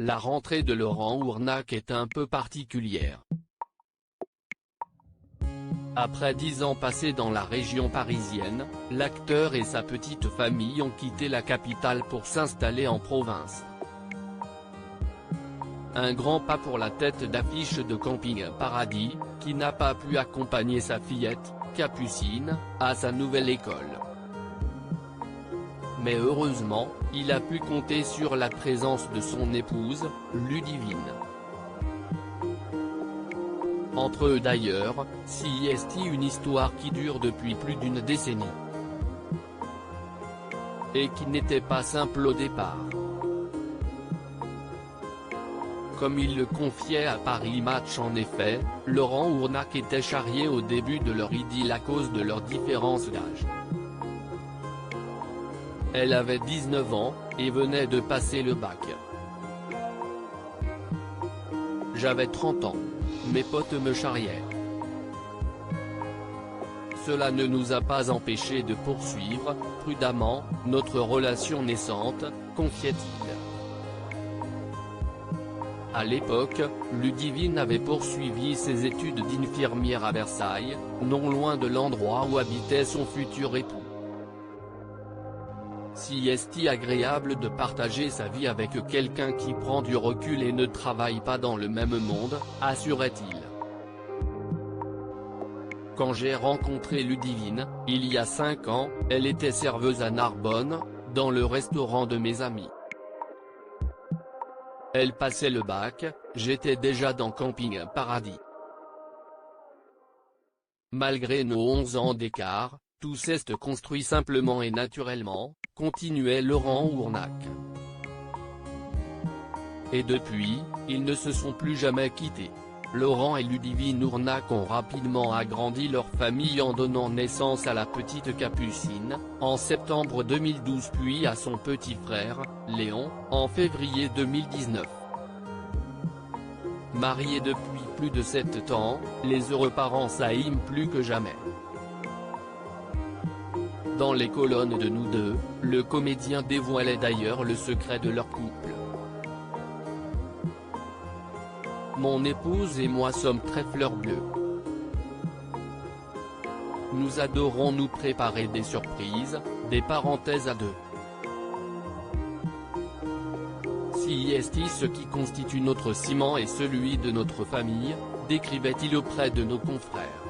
La rentrée de Laurent Ournac est un peu particulière. Après 10 ans passés dans la région parisienne, l'acteur et sa petite famille ont quitté la capitale pour s'installer en province. Un grand pas pour la tête d'affiche de Camping Paradis, qui n'a pas pu accompagner sa fillette, Capucine, à sa nouvelle école. Mais heureusement, il a pu compter sur la présence de son épouse, Ludivine. Entre eux d'ailleurs, s'y est une histoire qui dure depuis plus d'une décennie. Et qui n'était pas simple au départ. Comme il le confiait à Paris Match en effet, Laurent Ournac était charrié au début de leur idylle à cause de leur différence d'âge. Elle avait 19 ans, et venait de passer le bac. J'avais 30 ans. Mes potes me charriaient. Cela ne nous a pas empêchés de poursuivre, prudemment, notre relation naissante, confiait-il. À l'époque, Ludivine avait poursuivi ses études d'infirmière à Versailles, non loin de l'endroit où habitait son futur époux. Si est-il agréable de partager sa vie avec quelqu'un qui prend du recul et ne travaille pas dans le même monde, assurait-il. Quand j'ai rencontré Ludivine, il y a 5 ans, elle était serveuse à Narbonne, dans le restaurant de mes amis. Elle passait le bac, j'étais déjà dans Camping Paradis. Malgré nos 11 ans d'écart, tout s'est construit simplement et naturellement, continuait Laurent Ournac. Et depuis, ils ne se sont plus jamais quittés. Laurent et Ludivine Ournac ont rapidement agrandi leur famille en donnant naissance à la petite Capucine, en septembre 2012 puis à son petit frère, Léon, en février 2019. Mariés depuis plus de 7 ans, les heureux parents s'aiment plus que jamais. Dans les colonnes de Nous deux, le comédien dévoilait d'ailleurs le secret de leur couple. Mon épouse et moi sommes très fleur bleue. Nous adorons nous préparer des surprises, des parenthèses à deux. Si est ce qui constitue notre ciment et celui de notre famille, décrivait-il auprès de nos confrères.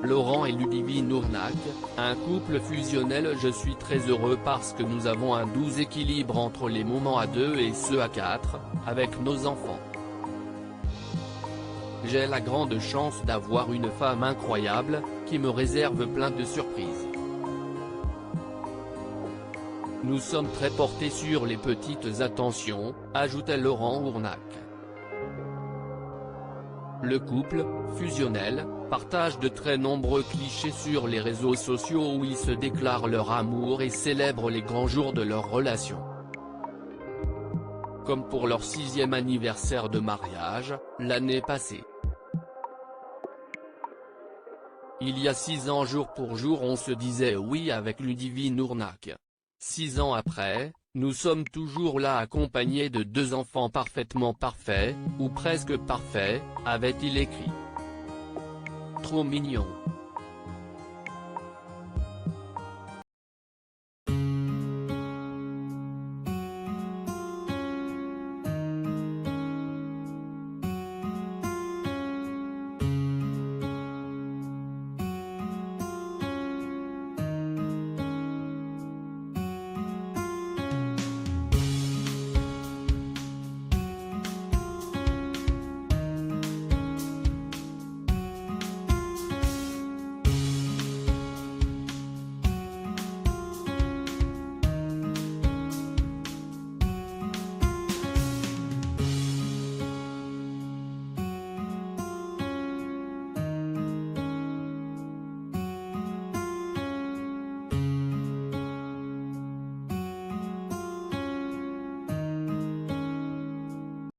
Laurent et Ludivine Ournac, un couple fusionnel. Je suis très heureux parce que nous avons un doux équilibre entre les moments à 2 et ceux à 4, avec nos enfants. J'ai la grande chance d'avoir une femme incroyable, qui me réserve plein de surprises. Nous sommes très portés sur les petites attentions, ajoutait Laurent Ournac. Le couple, fusionnel, partage de très nombreux clichés sur les réseaux sociaux où ils se déclarent leur amour et célèbrent les grands jours de leur relation. Comme pour leur 6e anniversaire de mariage, l'année passée. Il y a 6 ans jour pour jour on se disait oui avec Ludivine Ournac. 6 ans après, nous sommes toujours là accompagnés de 2 enfants parfaitement parfaits, ou presque parfaits, avait-il écrit. Trop mignon.